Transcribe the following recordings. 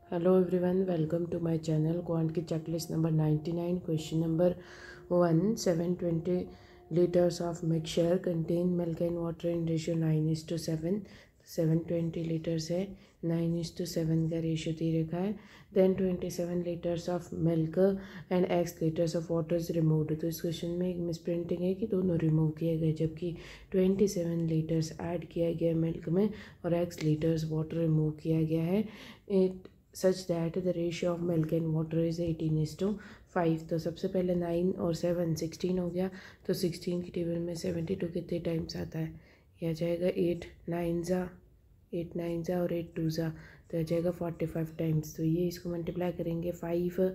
Hello everyone, welcome to my channel Quant की checklist number 99. Question number 1. 720 liters of mixture contain milk and water in ratio 9:7. 720 liters है, 9:7 का ratio दे रखा है. Then 27 liters of milk and x liters of water is removed. तो इस question में एक misprinting है कि दोनों रिमूव किए गए, जबकि 27 लीटर्स ऐड किया गया मिल्क में और x लीटर्स वाटर रिमूव किया गया है. It such that the ratio of milk and water is 18:5. तो सबसे पहले 9 और 7 16 हो गया. तो 16 की टेबल में 72 कितने टाइम्स आता है? यह आ जाएगा 8 9 ज़ा और 8 2 ज़ा, तो आ जाएगा 45 टाइम्स. तो ये इसको मल्टीप्लाई करेंगे 5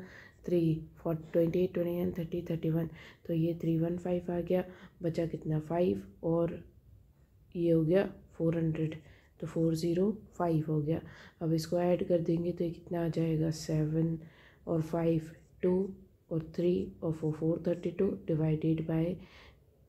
3 28 29 30 31, तो ये 315 आ गया. बचा कितना 5 और ये हो गया 400, तो 405 हो गया. अब इसको ऐड कर देंगे तो ये कितना आ जाएगा 7 और 5 2 और 3 और 4 432 divided by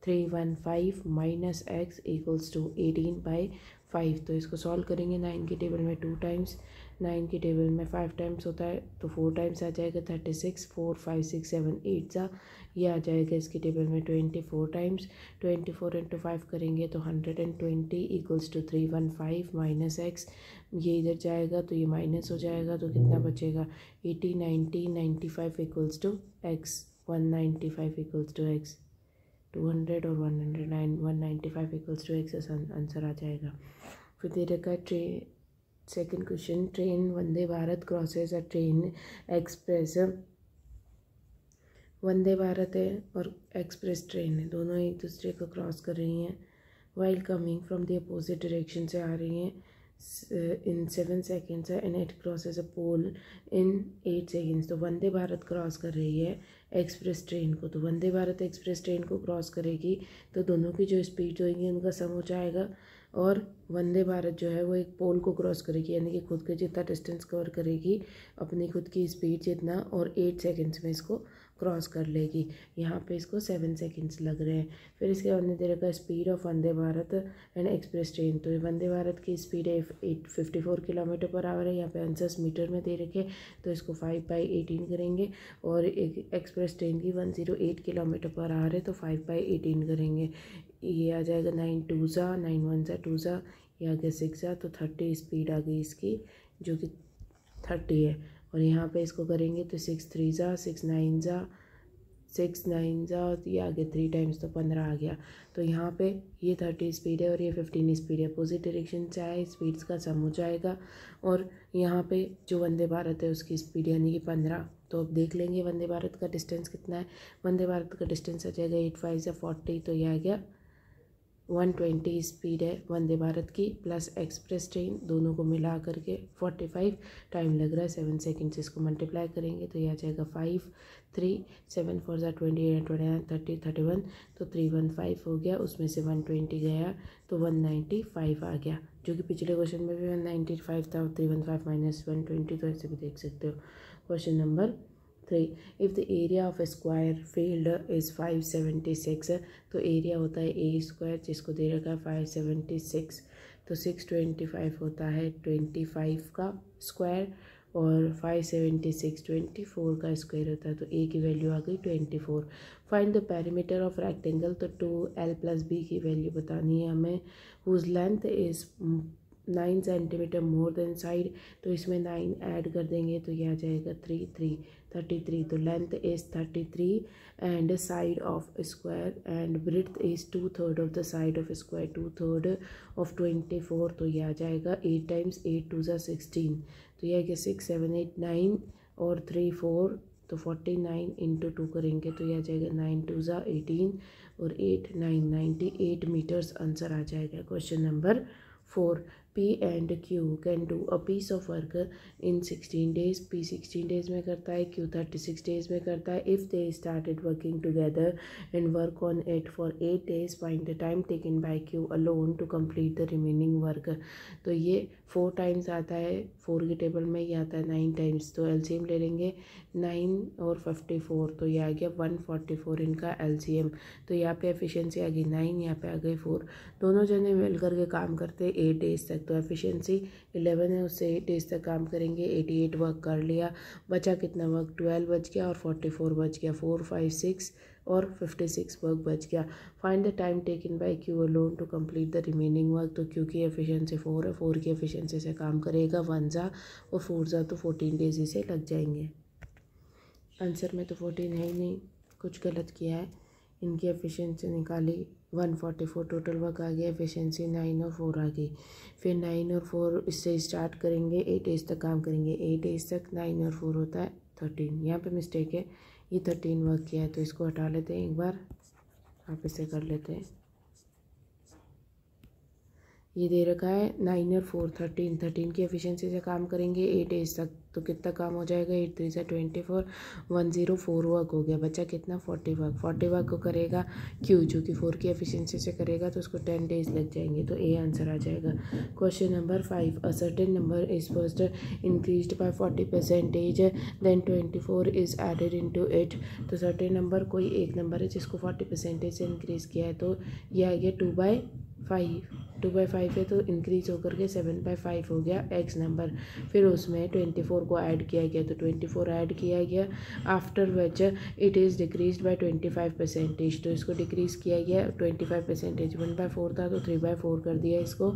315 minus x equals to 18/5. तो इसको सॉल्व करेंगे. 9 की टेबल में 2 टाइम्स, 9 की टेबल में 5 टाइम्स होता है, तो 4 टाइम्स आ जाएगा 36 4 5 6 7 8 सा. ये आ जाएगा इसकी टेबल में 24 टाइम्स. 24 इंटू 5 करेंगे तो 120 इक्वल्स टू 315 माइनस x. ये इधर जाएगा तो ये माइनस हो जाएगा, तो कितना बचेगा 80 90 95 equals to x. 195 equals to x. 200 और 109 195 इक्वल्स टू x आंसर आ जाएगा. फिर दे रखा है second question. Train Vande Bharat crosses a train express. Vande Bharat है और एक्सप्रेस ट्रेन है, दोनों एक दूसरे को क्रॉस कर रही हैं. While coming from the opposite direction से आ रही हैं. In 7 seconds and it crosses a pole in 8 seconds. तो वंदे भारत क्रॉस कर रही है एक्सप्रेस ट्रेन को. तो वंदे भारत एक्सप्रेस ट्रेन को क्रॉस करेगी तो दोनों की जो स्पीड होगी उनका सम हो जाएगा. और वंदे भारत जो है वो एक पोल को क्रॉस करेगी, यानी कि खुद के जितना डिस्टेंस कवर करेगी अपनी खुद की स्पीड जितना, और 8 सेकेंड्स में इसको क्रॉस कर लेगी. यहाँ पे इसको 7 सेकेंड्स लग रहे हैं. फिर इसके बाद में दे रखा है speed of Vande Bharat and express train. तो वंदे भारत की स्पीड है 54 किलोमीटर पर आवर है. यहाँ पे आंसर्स मीटर में दे रखे, तो इसको 5/18 करेंगे. और एक एक्सप्रेस ट्रेन की 108 किलोमीटर पर आवर है, तो 5/18 करेंगे. ये आ जाएगा 9 2 ज़ा 9 1 ज़ा 2 ज़ा, ये आ गया 6 ज़ा, तो 30 स्पीड आ गई इसकी, जो कि 30 है. और यहाँ पे इसको करेंगे तो 6 3 ज़ा 6 9 ज़ा 6 9 ज़ा, ये आ गया 3 टाइम्स, तो 15 आ गया. तो यहाँ पे ये 30 स्पीड है और ये 15 स्पीड है. अपोजिट डायरेक्शन से आए, स्पीड्स का सम हो जाएगा. और यहाँ पे जो वंदे भारत है उसकी स्पीड यानी कि 15. तो अब देख लेंगे वंदे भारत का डिस्टेंस कितना है. वंदे भारत का डिस्टेंस आ जाएगा 8 5 ज़ा 40, तो यह आ गया 120 स्पीड है वंदे भारत की, प्लस एक्सप्रेस ट्रेन दोनों को मिला करके 45 टाइम लग रहा है 7 सेकेंड्स. इसको मल्टीप्लाई करेंगे तो यह आ जाएगा 5 3 7 4 ज़ा 28 29 30 31, तो 315 हो गया. उसमें से 120 गया तो 195 आ गया, जो कि पिछले क्वेश्चन में भी 195 था. 315 माइनस 120, तो ऐसे भी देख सकते हो. Question number 3. If the area of A square field is 576, तो एरिया होता है ए स्क्वायर, जिसको दे रखा है 576. तो 625 होता है 25 का स्क्वायर, और 576 24 का स्क्वायर होता है. तो ए की वैल्यू आ गई 24. Find the perimeter of rectangle. तो 2l + b की वैल्यू बतानी है हमें. Whose length is 9 centimetre more than side. तो इसमें 9 ऐड कर देंगे तो यह आ जाएगा 3 3 33. तो length is 33 and side of square and breadth is 2/3 of the side of square 2/3 of 24. तो यह आ जाएगा 8 टाइम्स 8 2 ज़ा 16. तो यह है 6 7 8 9 और 3 4, तो 49 इंटू 2 करेंगे तो यह आ जाएगा 9 2 ज़ा 18 और 8 9 98 मीटर्स आंसर आ जाएगा. Question number 4. P and Q can do a piece of work in 16 days. P 16 days में करता है, Q 36 days में करता है. If they started working together and work on it for 8 days, find the time taken by Q alone to complete the remaining work. तो ये 4 times आता है, 4 की टेबल में ही आता है 9 टाइम्स, तो एलसीएम ले लेंगे 9 और 54, तो ये आ गया 144 इनका एलसीएम। तो यहाँ पे एफिशिएंसी आ गई 9, यहाँ पे आ गई 4। दोनों जने मिल करके काम करते हैं 8 डेज तक, तो एफिशिएंसी 11 है, उससे 8 डेज तक काम करेंगे। 88 वर्क कर लिया, बचा कितना वर्क, 12 बच गया और 44 बच गया, 4 5 6 और 56 वर्क बच गया। Find the time taken by Q alone to complete the remaining work. तो क्यू की एफिशिएंसी 4 है, 4 की एफिशिएंसी से काम करेगा 1 जा और 4 जा, तो 14 डेज इसे लग जाएंगे। आंसर में तो 14 है ही नहीं, कुछ गलत किया है। इनकी एफिशिएंसी निकाली 144, टोटल वर्क आ गया, एफिशिएंसी 9 और 4 आ गई। फिर 9 और 4 इससे स्टार्ट करेंगे, 8 डेज तक काम करेंगे, 8 डेज तक 9 और 4 होता है 13। यहाँ पे मिस्टेक है, ये 13 वर्क किया है, तो इसको हटा लेते हैं, एक बार आप इसे कर लेते हैं। ये दे रखा है 9 और 4 13 की एफिशिएंसी से काम करेंगे 8 डेज तक, तो कितना काम हो जाएगा, 8 3 से 24, 104 वर्क हो गया, बचा कितना 40 वर्क। 40 वर्क को करेगा क्यू, जो कि 4 की एफिशिएंसी से करेगा, तो उसको 10 डेज लग जाएंगे, तो ए आंसर आ जाएगा। Question number 5, a certain number is first increased by 40%, then 24 is added into it. तो सर्टेन नंबर कोई एक नंबर है जिसको 40% से इंक्रीज़ किया है, तो यह आ गया 2/5 है, तो इंक्रीज होकर के 7/5 हो गया एक्स नंबर। फिर उसमें 24 को ऐड किया गया, तो 24 ऐड किया गया, after which it is decrease by 25%, तो इसको डिक्रीज़ किया गया 25%। 1/4 था तो 3/4 कर दिया इसको।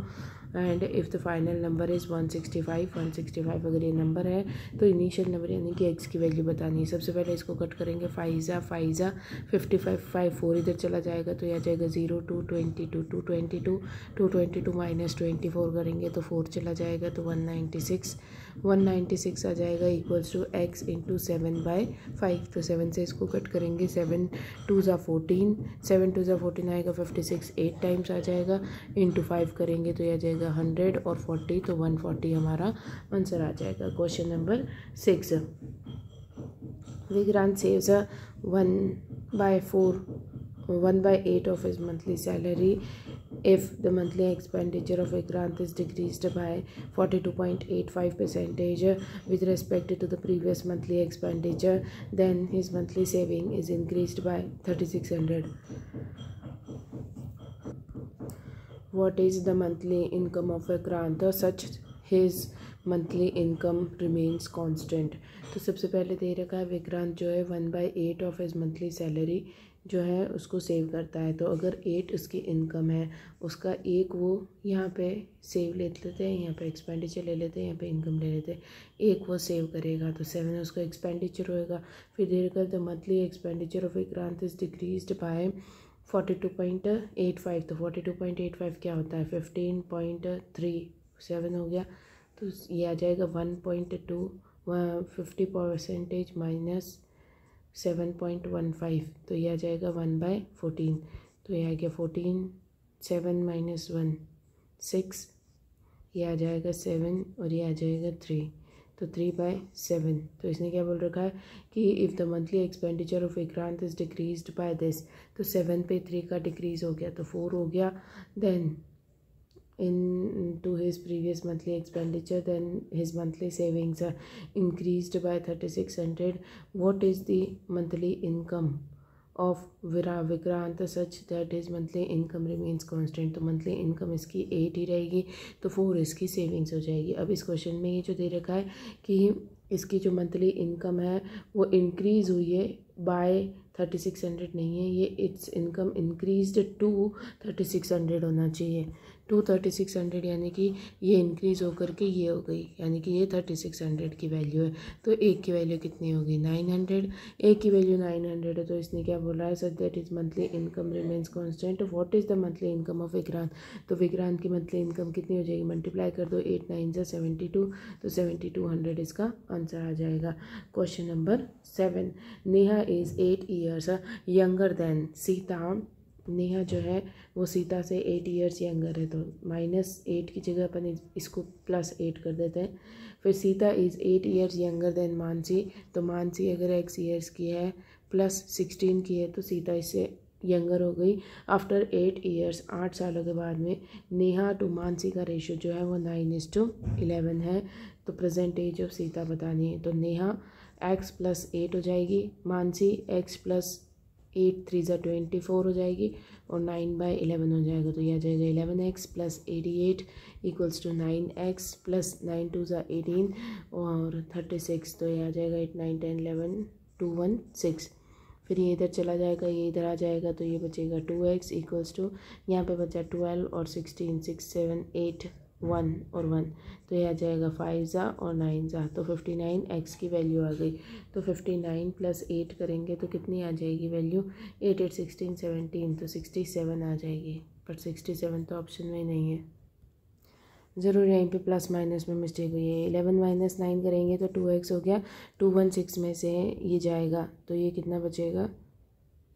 And if the final number is 165 अगर ये नंबर है तो इनिशियल नंबर यानी कि एक्स की वैल्यू बतानी है। सबसे पहले इसको कट करेंगे, 5 जा 55, 5 4 इधर चला जाएगा, तो यह जाएगा 0 2 22 222 माइनस 24 करेंगे तो 4 चला जाएगा, तो 196 आ जाएगा, इक्वल्स टू एक्स इंटू 7/5। तो 7 से इसको कट करेंगे, 7 2 ज़ा 14, 7 2 ज़ा 14 आएगा 56, 8 टाइम्स आ जाएगा, इंटू 5 करेंगे तो यह आ जाएगा 100 और 40, तो 140 हमारा आंसर आ जाएगा। Question number 6, Vikrant saves a 1/8 of his monthly salary if the monthly expenditure of Vikrant is decreased by 42.85% with respect to the previous monthly expenditure, then his monthly saving is increased by 3600. What is the monthly income of Vikrant such his monthly income remains constant. तो सबसे पहले दे रखा है विक्रांत जो है 1/8 of his monthly salary जो है उसको सेव करता है। तो अगर 8 उसकी इनकम है, उसका एक वो यहाँ पे सेव ले लेते हैं, यहाँ पे एक्सपेंडिचर ले लेते हैं, यहाँ पे इनकम ले लेते हैं, एक वो सेव करेगा, तो 7 उसका एक्सपेंडिचर होएगा। फिर दे रखा है the monthly expenditure of Vikrant is decreased bye 42.85। तो 42.85 क्या होता है, 15.37 हो गया, तो ये आ जाएगा 1.2 50% माइनस 7.15, तो ये आ जाएगा 1/14। तो ये आ गया 14, 7 माइनस 1 6, ये आ जाएगा 7 और ये आ जाएगा 3, तो 3/7। तो इसने क्या बोल रखा है कि if the monthly expenditure of Vikrant is decreased by this, तो 7 पे 3 का डिक्रीज़ हो गया तो 4 हो गया। Then into his previous monthly expenditure, then his monthly savings are increased by 3600. What is the monthly income of Vikrant such that his monthly income remains constant। तो monthly income इसकी 8 ही रहेगी, तो 4 इसकी सेविंग्स हो जाएगी। अब इस क्वेश्चन में ये जो दे रखा है कि इसकी जो मंथली इनकम है वो इंक्रीज़ हुई है बाय 3600 नहीं है, ये इट्स इनकम इंक्रीज्ड टू 3600 होना चाहिए, टू 3600, यानी कि ये इंक्रीज़ होकर के ये हो गई, यानी कि ये 3600 की वैल्यू है। तो एक की वैल्यू कितनी होगी 900, एक की वैल्यू 900 है, तो इसने क्या बोला है such that is monthly income remains constant. What is the monthly income of Vikrant. तो विक्रांत की मंथली इनकम कितनी हो जाएगी, मल्टीप्लाई कर दो, 8 9 जा 72, तो 7200 इसका आंसर आ जाएगा। Question number 7, Neha is 8 years younger than Sita. Neha जो है वो सीता से 8 ईयर्स यंगर है, तो -8 की जगह अपन इसको +8 कर देते हैं। फिर Sita is 8 years younger than Mansi, तो मानसी अगर x ईयर्स की है +16 की है, तो सीता इससे यंगर हो गई। आफ्टर 8 ईयर्स, 8 सालों के बाद में नेहा टू मानसी का रेशियो जो है वो 9:11 है। तो प्रेजेंट एज ऑफ सीता बतानी है। तो नेहा x + 8 हो जाएगी, मानसी x + 8 3 ज़ा 24 हो जाएगी और 9/11 हो जाएगा। तो यह आ जाएगा 11x + 88 = 9x + 9 2 ज़ा 18 और 36। तो यह आ जाएगा 8 9 10 11 216। फिर ये इधर चला जाएगा, ये इधर आ जाएगा, तो ये बचेगा 2x = यहाँ पे बचा 12 और 16 6 7 8 1 और 1। तो ये आ जाएगा 5 ज़ा और 9 ज़ा। तो 59x की वैल्यू आ गई। तो 59 + 8 करेंगे तो कितनी आ जाएगी वैल्यू? 8 8 16 17, तो 67 आ जाएगी। पर 67 तो ऑप्शन में नहीं है, ज़रूर यहीं पे प्लस माइनस में मिस्टेक हुई है। 11 - 9 करेंगे तो 2x हो गया। 216 में से ये जाएगा तो ये कितना बचेगा?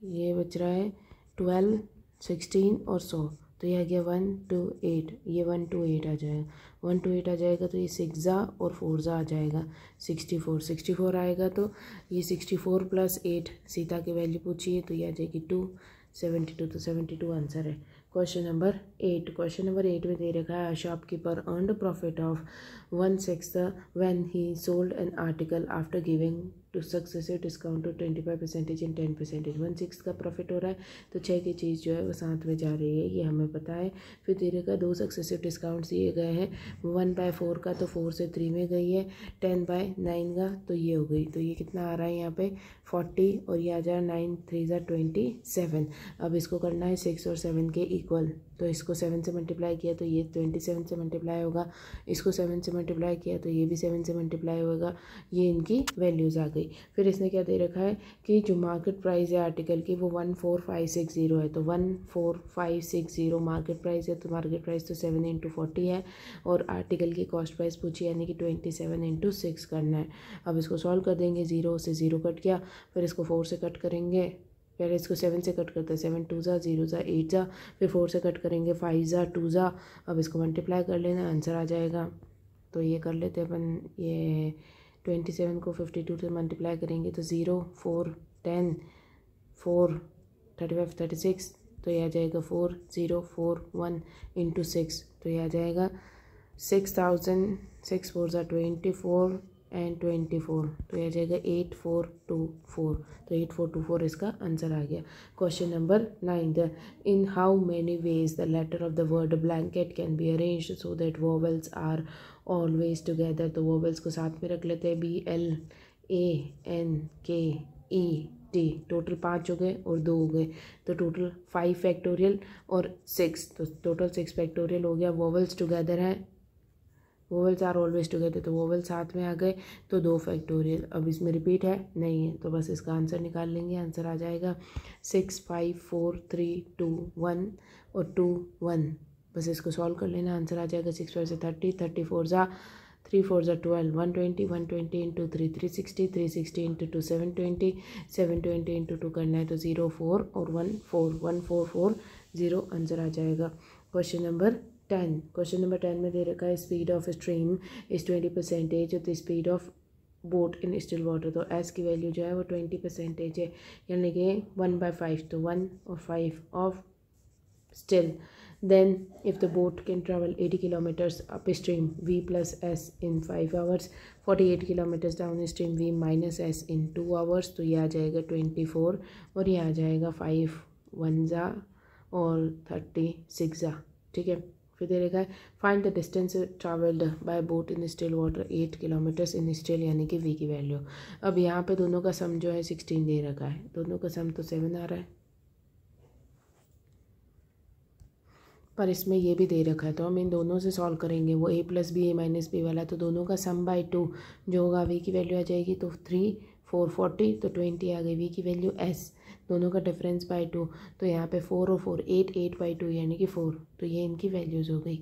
ये बच रहा है 12 16 और 100। तो ये आ गया 128। ये 128 आ जाएगा, 128 आ जाएगा। तो ये 6 ज़ा और 4 ज़ा आ जाएगा 64 आएगा। तो ये 64 + 8 सीता की वैल्यू पूछिए तो ये आ जाएगी 272। तो 72 आंसर है। Question number 8। क्वेश्चन नंबर 8 में दे रखा है shopkeeper earned profit of 1/6 when he sold an article after giving two successive discount to 25% and 10%। 1/6 का प्रॉफिट हो रहा है तो 6 की चीज़ जो है वो 7 में जा रही है, ये हमें पता है। फिर दे रखा 2 सक्सेसिव डिस्काउंट्स दिए गए हैं। 1/4 का तो 4 से 3 में गई है, 10/9 का तो ये हो गई। तो ये कितना आ रहा है यहाँ पे 40 और ये आ जा 9 3 ज़ा 27। अब इसको करना है 6 और 7 के इक्वल। तो इसको 7 से मल्टीप्लाई किया तो ये 27 से मल्टीप्लाई होगा, इसको 7 से मल्टीप्लाई किया तो ये भी 7 से मल्टीप्लाई होगा। ये इनकी वैल्यूज़ आ गई। फिर इसने क्या दे रखा है कि जो मार्केट प्राइस है आर्टिकल की वो 14560 है। तो 14560 मार्केट प्राइस है। तो मार्केट प्राइस तो 7 × 40 है और आर्टिकल की कॉस्ट प्राइस पूछी यानी कि 27 × 6 करना है। अब इसको सॉल्व कर देंगे। 0 से 0 कट गया, फिर इसको 4 से कट करेंगे, पहले इसको 7 से कट करते हैं। 7 2 ज़ा 0 ज़ा 8 ज़ा, फिर 4 से कट करेंगे 5 ज़ा 2 ज़ा। अब इसको मल्टीप्लाई कर लेना, आंसर आ जाएगा। तो ये कर लेते हैं अपन, ये 27 को 52 से मल्टीप्लाई करेंगे तो 0 4 10 4 35 36। तो ये आ जाएगा 4041 × 6। तो ये आ जाएगा 6000 6 4 ज़ा 24 एंड 24। तो यह आ जाएगा 8424। तो 8424 इसका आंसर आ गया। Question number 9। In how many ways the letter of the word blanket can be arranged so that vowels are always together. तो वोवेल्स को साथ में रख लेते हैं, BLANKET। टोटल 5 हो गए और 2 हो गए, तो टोटल 5 फैक्टोरियल और 6, तो टोटल 6 फैक्टोरियल हो गया। वोवेल्स टुगेदर है, वोवेल्स आर ऑलवेज टुगेदर, तो वोवेल साथ में आ गए तो 2 फैक्टोरियल। अब इसमें रिपीट है नहीं है, तो बस इसका आंसर निकाल लेंगे। आंसर आ जाएगा 6 5 4 3 2 1 और 2 1। बस इसको सॉल्व कर लेना, आंसर आ जाएगा 6 5 से 30 30 4 ज़ा 3 4 ज़ा 12 120 120 × 3 360 360 × 2 720 720 × 2 करना है तो 0 4 और 1 4 1 4 4 0 आंसर आ जाएगा। Question number 10। क्वेश्चन नंबर 10 में दे रखा है speed of stream is 20% of the speed of boat in still water. तो एस की वैल्यू जो है वो 20% है, यानी कि 1/5। तो 1 और 5 of still. Then if the boat can travel 80 kilometers upstream V plus S in 5 hours, 48 kilometers downstream V minus S in 2 hours, तो ये आ जाएगा 24 और ये आ जाएगा 5 1 ज़ा और 36 ज़ा। ठीक है। फिर दे रखा है find the distance travelled bye boat in still water 8 kilometres in still, यानी कि V की वैल्यू। अब यहाँ पे दोनों का सम जो है 16 दे रखा है, दोनों का सम तो 7 आ रहा है, पर इसमें ये भी दे रखा है तो हम इन दोनों से सॉल्व करेंगे। वो a + b a - b वाला, तो दोनों का सम बाय 2 जो होगा v की वैल्यू आ जाएगी तो 3 4 40, तो 20 आ गई v की वैल्यू s। दोनों का डिफरेंस बाय 2, तो यहाँ पे 4 और 4 8 8/2 यानी कि 4, तो ये इनकी वैल्यूज़ हो गई।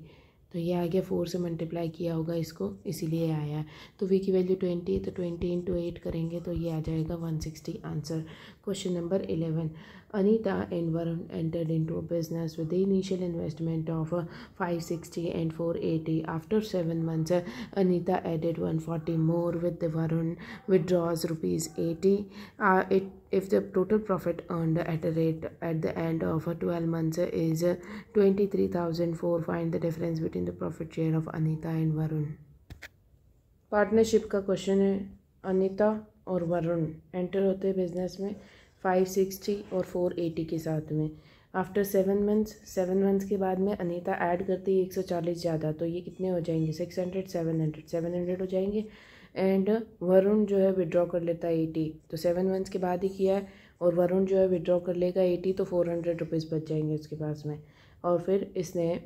तो ये आ गया 4 से मल्टीप्लाई किया होगा इसको, इसीलिए आया है। तो v की वैल्यू 20, तो 20 × 8 करेंगे तो ये आ जाएगा 160 answer. Question number 11। Anita and Varun entered into a business with the initial investment of 560 and 480. After 7 months, Anita added 140 more with the Varun withdraws rupees 80. If the total profit earned at a rate at the end of 12 months is 23,004, find the difference between the profit share of Anita and Varun. Partnership का question है। अनीता और Varun enter होते हैं business में 560 और 480 के साथ में। आफ्टर 7 मंथ्स के बाद में अनीता ऐड करती है 140 ज़्यादा, तो ये कितने हो जाएंगे 600 700 हो जाएंगे। एंड वरुण जो है विड्रॉ कर लेता है 80, तो 7 मंथ्स के बाद ही किया है, और वरुण जो है विड्रॉ कर लेगा 80, तो 400 रुपीज़ बच जाएंगे उसके पास में। और फिर इसने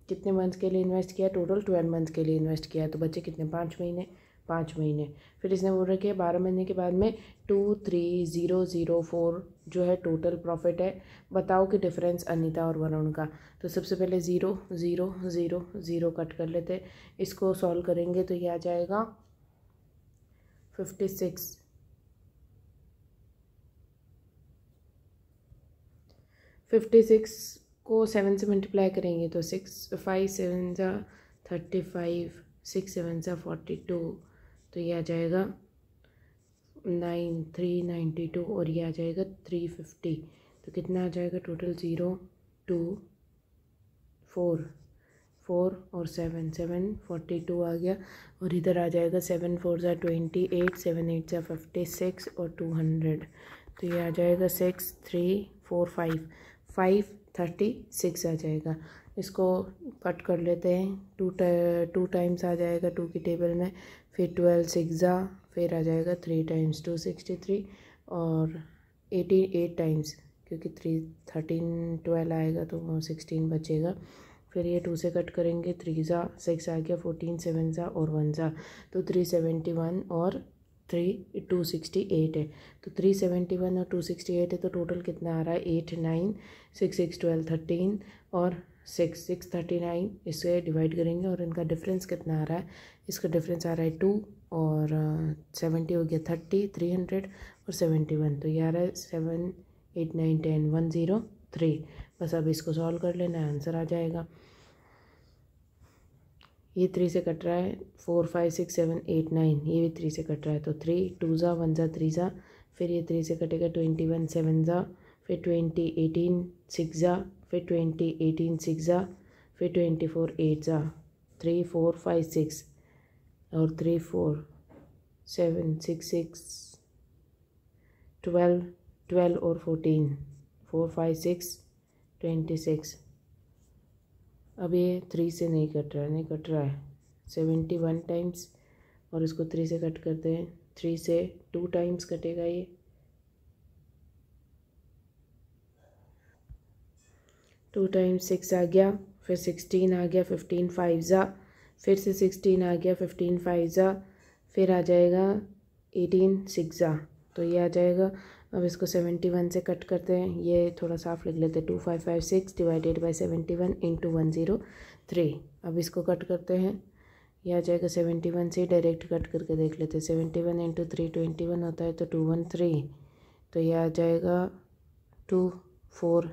कितने मंथ्स के लिए इन्वेस्ट किया, टोटल 12 मंथ्स के लिए इन्वेस्ट किया, तो बच्चे कितने 5 महीने। फिर इसने बोल रखा है 12 महीने के बाद में 23,004 जो है टोटल प्रॉफिट है। बताओ कि डिफरेंस अनीता और वरुण का। तो सबसे पहले 0 0 0 0 कट कर लेते, इसको सॉल्व करेंगे तो ये आ जाएगा 56। 56 को 7 से मल्टीप्लाई करेंगे तो 6 5 7 जा 35, 6 7 जा 42, तो ये आ जाएगा 392, और ये आ जाएगा 350। तो कितना आ जाएगा टोटल 0 2 4 4 और 7 42 आ गया, और इधर आ जाएगा 7 4 जा 28, 7 8 जा 56 और 200, तो ये आ जाएगा 6 3 4 5 36 आ जाएगा। इसको कट कर लेते हैं, 2 टाइम्स आ जाएगा 2 की टेबल में, फिर 12 6 जा, फिर आ जाएगा 3 टाइम्स 2 63, और 8 टाइम्स क्योंकि 13 12 आएगा तो 16 बचेगा। फिर ये 2 से कट करेंगे, 3 जा 6 आ गया, 14 7 जा और 1 जा, तो 371 और 268 है, तो 371 और 268 है, तो टोटल कितना आ रहा है 8 9 6 6 12 13 और 6 39, इससे डिवाइड करेंगे और इनका डिफरेंस कितना आ रहा है, इसका डिफरेंस आ रहा है 2 और 70 हो गया 30 300 और 71, तो ये आ रहा है 7 8 9 10 103। बस अब इसको सॉल्व कर लेना, आंसर आ जाएगा। ये 3 से कट रहा है, 4 5 6 7 8 9, ये भी 3 से कट रहा है, तो 3 2 जा 1 जा 3 जा, फिर ये 3 से कटेगा 21 7 जा, फिर 20 18 6 जा, फिर 20 18 6 जा, फिर 24 8 जा, 3 4 5 6 और 3 4 7 6 6 12 और 14 4 5 6 26। अब ये 3 से नहीं कट रहा है 71 टाइम्स, और इसको 3 से कट करते हैं, 3 से 2 टाइम्स कटेगा, ये 2 टाइम्स 6 आ गया, फिर 16 आ गया, 15 5 जा, फिर से 16 आ गया, 15 5 जा, फिर आ जाएगा 18 6 जा, तो ये आ जाएगा। अब इसको 71 से कट करते हैं, ये थोड़ा साफ लिख लेते हैं, 2556 डिवाइडेड बाई 71 इंटू 103। अब इसको कट करते हैं, यह आ जाएगा 71 से डायरेक्ट कट करके देख लेते हैं, 71 इंटू 3 21 होता है, तो 213, तो यह आ जाएगा 2 4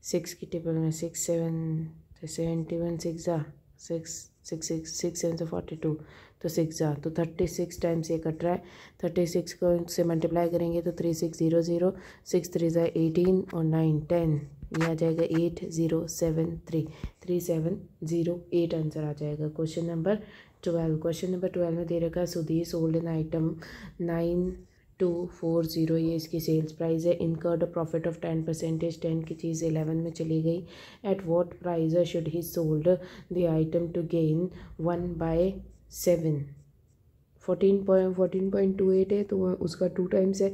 6 की टेबल में 6 7 71 6 जा 6 6 6 6 7 से 42, तो 6 जा, तो 36 टाइम्स ये कट रहा है। 36 को से मल्टीप्लाई करेंगे तो 3600, 6 3 जा 18 और 9 10, ये आ जाएगा 8073 3708 आंसर आ जाएगा। क्वेश्चन नंबर 12 में दे रखा है सुधीर सोल्ड एन आइटम 9240, ये इसकी सेल्स प्राइस है। इनकर्ड प्रॉफिट ऑफ 10%, 10 की चीज़ 11 में चली गई। At what price should he sold the item to gain 1/7, 14.28 है, तो उसका 2 टाइम्स है,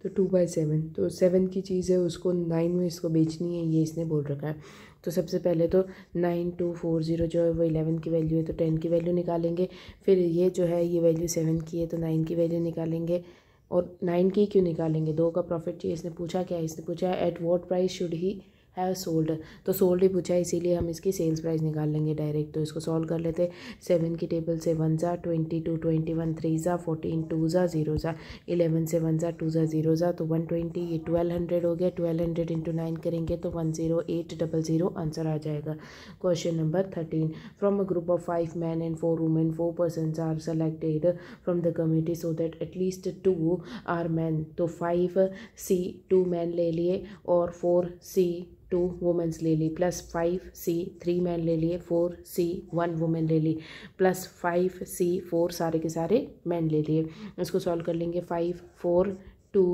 तो 2/7, तो 7 की चीज़ है, उसको 9 में इसको बेचनी है, ये इसने बोल रखा है। तो सबसे पहले तो 9240 जो है वो 11 की वैल्यू है, तो 10 की वैल्यू निकालेंगे। फिर ये जो है ये वैल्यू 7 की है, तो 9 की वैल्यू निकालेंगे। और 9 की क्यों निकालेंगे, 2 का प्रॉफिट चाहिए। इसने पूछा क्या, इसने पूछा eight what price should he have sold, तो सोल्ड ही पूछा है इसीलिए हम इसकी सेल्स प्राइस निकाल लेंगे डायरेक्ट। तो इसको सॉल्व कर लेते। 7 की टेबल से 1 ज़ा 22, 21 3 ज़ा 14, 2 ज़ा 0 ज़ा 11 से 1 ज़ा 2 ज़ा 0 ज़ा, तो 120, ये 1200 हो गया। 1200 इंटू 9 करेंगे तो 10800 आंसर आ जाएगा। Question number 13, from a group of 5 men and 4 women, 4 persons are selected from the committee so that at least 2 are men, तो 5C 2 men ले लिए और 4C 2 वुमेंस ले ली, प्लस 5C 3 मैन ले लिए, 4C 1 वुमेन ले ली, प्लस 5C 4 सारे के सारे मैन ले लिए। इसको सॉल्व कर लेंगे। 5 4 2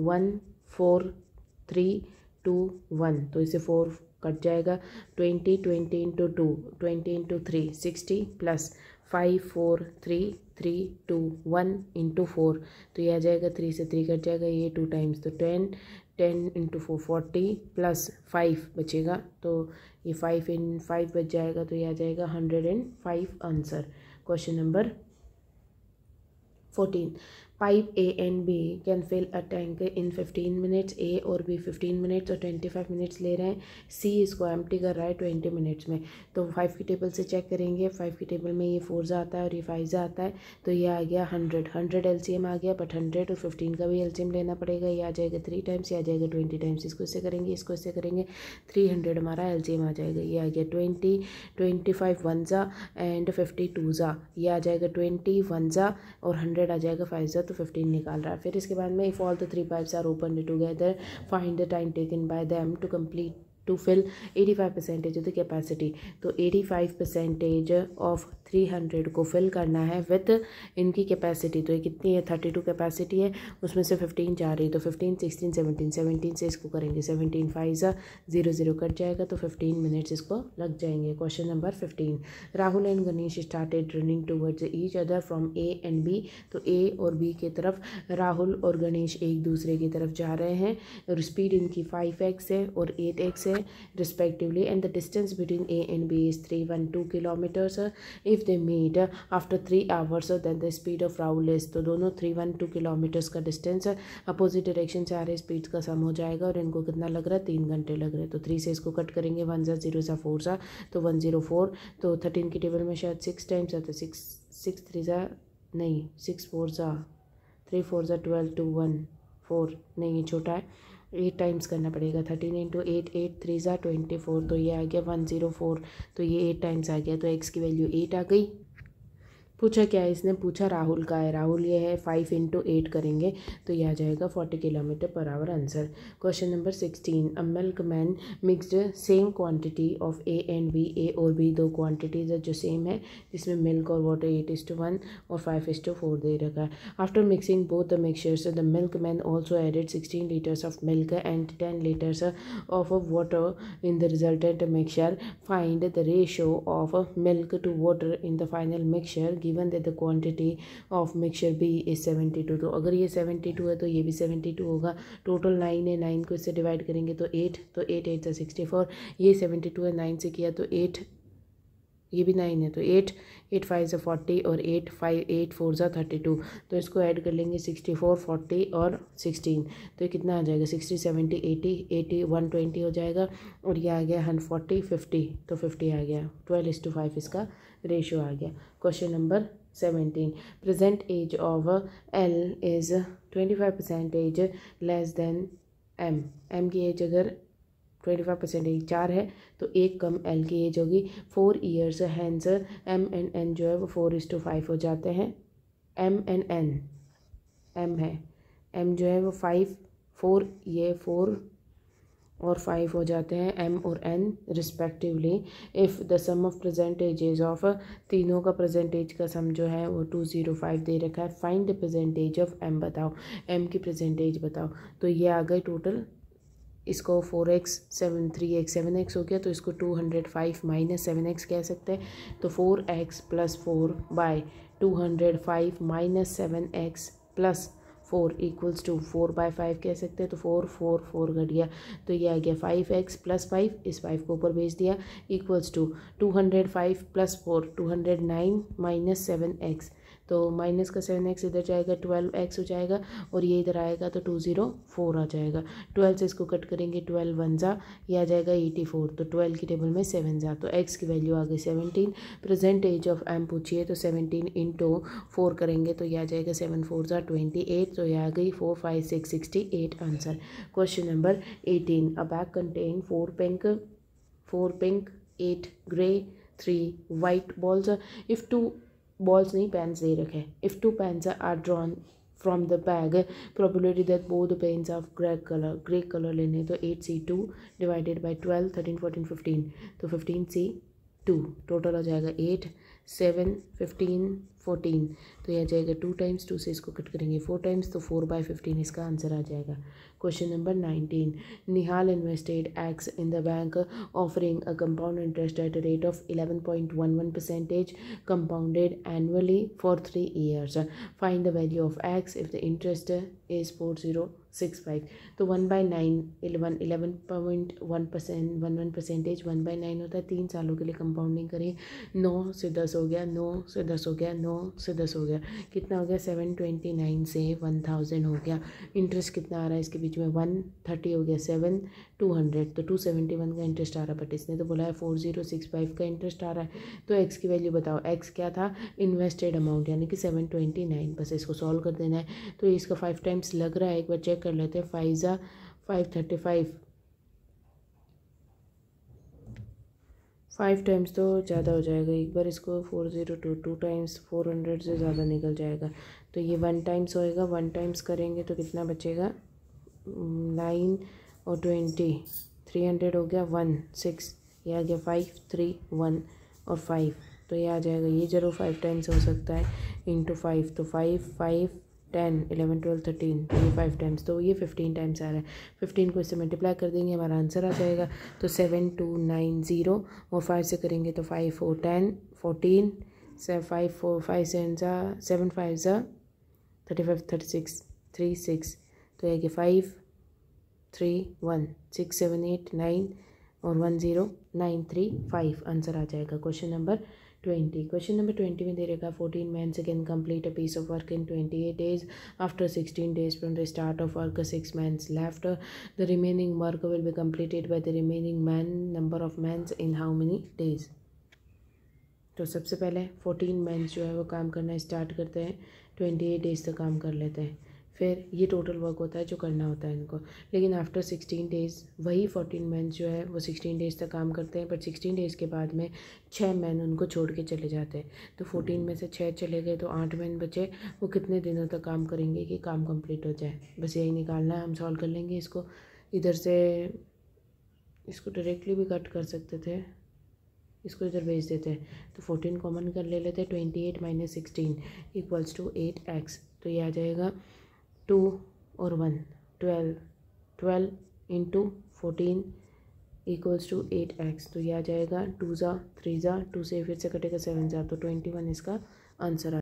1 4 3 2 1, तो इसे 4 कट जाएगा। 20 20 इंटू 2 20 इंटू 3 60, प्लस 5 4 3 3 2 1 इंटू 4, तो ये आ जाएगा 3 से 3 कट जाएगा, ये 2 टाइम्स, तो 10 10 इंटू 4 40, प्लस 5 बचेगा, तो ये 5 इन 5 बच जाएगा, तो ये आ जाएगा 105 answer. Question number 14, pipe A and B can fill a tank in 15 minutes. A और B 15 मिनट्स और 25 मिनट्स ले रहे हैं। C इसको एम्प्टी कर रहा है 20 मिनट्स में। तो 5 की टेबल से चेक करेंगे। 5 की टेबल में ये 4 आता है और ये 5 आता है, तो ये आ गया 100 एलसीएम आ गया, बट 100 और 15 का भी एलसीएम लेना पड़ेगा। ये आ जाएगा 3 टाइम्स, ये आ जाएगा 20 टाइम्स। इसको इससे करेंगे, इसको इससे करेंगे, 300 हमारा एलसीएम आ जाएगा। ये आ गया 20 25 1 ज़ा एंड 50 2 ज़ा, ये आ जाएगा 20 1 ज़ा और 100 आ जाएगा 5 ज़ा, तो 15 निकाल रहा है। फिर इसके बाद में if all the 3 pipes are open together find the time taken by them to complete to fill 85% of the capacity. तो 85% ऑफ 300 को फिल करना है विथ इनकी कैपेसिटी। तो ये कितनी है, 32 कैपेसिटी है, उसमें से 15 जा रही है, तो 15 16 17 17 से इसको करेंगे। 17 5 0 0 कट जाएगा, तो 15 मिनट्स इसको लग जाएंगे। Question number 15, Rahul and Ganesh started running towards each other from A and B। तो A और B की तरफ राहुल और गणेश एक दूसरे की तरफ जा रहे हैं और स्पीड इनकी 5x है और 8x है respectively, and the distance between A and B is 312 kilometers. If they meet after 3 hours, then the speed of Rahul is, तो दोनों 312 किलोमीटर्स का डिस्टेंस अपोजिट डायरेक्शन से आ रहे स्पीड्स का सम हो जाएगा और इनको कितना लग रहा है, 3 घंटे लग रहे हैं। तो 3 से इसको कट करेंगे, 1 ज़ा 0 ज़ा 4 ज़ा, तो 104। तो 13 की टेबल में शायद 6 टाइम्स आता है, 6 3 ज़ा नहीं, 6 4 ज़ा 3 4 ज़ा 12 2 1 4, नहीं ये छोटा है, 8 टाइम्स करना पड़ेगा। 13 इंटू 8 8 3 ज़ा 24, तो ये आ गया 104, तो ये 8 टाइम्स आ गया, तो x की वैल्यू 8 आ गई। पूछा क्या है इसने, पूछा राहुल का है। राहुल ये है 5 इंटू 8 करेंगे तो ये आ जाएगा 40 kilometre per hour answer. Question number 16, a milk man mixed same quantity of A and B। A और B दो क्वांटिटीज़ जो सेम है, जिसमें मिल्क और वाटर 8:1 और 5:4 दे रखा है। After mixing both the mixtures the milkman also added 16 litres of milk and 10 litres of water in the resultant mixture. Find the ratio of milk to water in the final mixture given that the quantity of mixture B is 72। तो अगर ये 72 है तो ये भी 72 होगा। Total 9 है, 9 को इससे डिवाइड करेंगे तो 8, तो 8 8 से 64, ये 72 है, 9 से किया तो 8, ये भी 9 है तो 8 8 5 से 40 और 8 5 8 4 ज़ा 32। तो इसको ऐड कर लेंगे 64 40 और 16, तो ये कितना आ जाएगा 60 70 80 80 120 हो जाएगा और ये आ गया 140 50, तो 50 आ गया। 12:5 इसका रेशियो आ गया। Question number 17, present age of L is 25% age less than M। M की एज अगर 25% 4 है तो 1 कम L की एज होगी 4 years. Hence M and N जो है वो 4:5 हो जाते हैं। M एंड N, M है, M जो है वो 5 4, ये 4 और 5 हो जाते हैं M और N respectively. If the sum of percentages of, तीनों का परसेंटेज का सम जो है वो 205 दे रखा है। Find the percentage of M बताओ, M की परसेंटेज बताओ। तो ये आ गई टोटल, इसको 4x 7 3x 7x हो गया, तो इसको 205 माइनस 7x कह सकते हैं। तो 4x plus 4 by 205 minus 7x plus 4 equals to 4/5 कह सकते हैं। तो 4 4 4 घट गया, तो ये आ गया 5x प्लस 5, इस 5 को ऊपर भेज दिया, equals to 205 plus 4 209 minus 7x। तो माइनस का 7x इधर जाएगा, 12x हो जाएगा, और ये इधर आएगा तो 204 आ जाएगा। 12 से इसको कट करेंगे, 12 वन जा, ये आ जाएगा 84, तो 12 की टेबल में 7 जा, तो x की वैल्यू आ गई 17। प्रेजेंट एज ऑफ m पूछिए तो 17 इंटू 4 करेंगे तो ये आ जाएगा 7 4 जा 28, तो ये आ गई 4 5 6 68 answer. Question number 18, a bag contain 4 pink 8 grey 3 white balls. If 2 balls नहीं पेन्स दे रखे, if 2 pens are drawn from the bag, probability that both the pens of grey colour लेने, तो 8C2 डिवाइडेड बाई 12 13 14 15, तो 15C2 total हो जाएगा 8 7 15 14, तो यह आ जाएगा 2 टाइम्स, 2 से इसको कट करेंगे 4 टाइम्स, तो 4/15 इसका आंसर आ जाएगा। Question number 19, Nihal invested x in the bank offering a compound interest at a rate of 11.11% compounded annually for 3 years. Find the value of x if the interest is 4065. तो 1/9 11.1%, 11% 1/9 होता है, 3 सालों के लिए कंपाउंडिंग करें, 9 से 10 हो गया, 9 से 10 हो गया, 9 से 10 हो गया, कितना हो गया 729 से 1000 हो गया। इंटरेस्ट कितना आ रहा है इसके बीच में 130 हो गया, 7 200, तो 271 का इंटरेस्ट आ रहा है, बट इसने तो बोला है 4065 का इंटरेस्ट आ रहा है। तो एक्स की वैल्यू बताओ, एक्स क्या था इन्वेस्टेड अमाउंट यानी कि 729, बस इसको सॉल्व कर देना है। तो इसका 5 टाइम्स लग रहा है, एक बार चेक कर लेते हैं, 5 जा 535, 5 टाइम्स तो ज़्यादा हो जाएगा, एक बार इसको 402 2 टाइम्स 400 से ज़्यादा निकल जाएगा, तो ये 1 टाइम्स होएगा, 1 टाइम्स करेंगे तो कितना बचेगा 9 और 20 300 हो गया 1 6, ये आ गया 5 3 1 और 5, तो ये आ जाएगा, ये जरूर 5 टाइम्स हो सकता है इंटू 5, तो 5 5 10 11 12 13, तो ये 5 टाइम्स, तो ये 15 टाइम्स आ रहा है। 15 को इससे मल्टीप्लाई कर देंगे, हमारा आंसर आ जाएगा, तो 7290, और 5 से करेंगे तो 5 4 10 14 5 4 5 7 5 जा 35 36 3 6, तो ये 5 3 1 6 7 8 9 और 1 0 9 3 5 आंसर आ जाएगा। क्वेश्चन नंबर 20, क्वेश्चन नंबर 20 में दे रहेगा 14 man can complete a piece of work in 28 days, after 16 days from the start of work 6 mans left, the remaining work will be completed by the remaining man, number of mans in how many days. तो सबसे पहले 14 mains जो है वो काम करना start करते हैं, 28 डेज तक काम कर लेते हैं, फिर ये टोटल वर्क होता है जो करना होता है इनको, लेकिन आफ्टर 16 डेज़ वही 14 मैन जो है वो 16 डेज़ तक काम करते हैं, बट 16 डेज़ के बाद में 6 मैन उनको छोड़ के चले जाते हैं, तो 14 में से 6 चले गए तो 8 मैन बचे, वो कितने दिनों तक काम करेंगे कि काम कंप्लीट हो जाए, बस यही निकालना है। हम सॉल्व कर लेंगे इसको, इधर से इसको डायरेक्टली भी कट कर सकते थे, इसको इधर भेज देते हैं, तो 14 कॉमन कर ले लेते हैं, 28 माइनस 16 इक्वल्स टू 8x, तो ये आ जाएगा 2 और 1 12 12 इंटू 14 इक्वल्स टू 8x, तो ये आ जाएगा 2 जा 3 जा 2 से फिर से कटेगा 7 जा, तो 21 इसका आंसर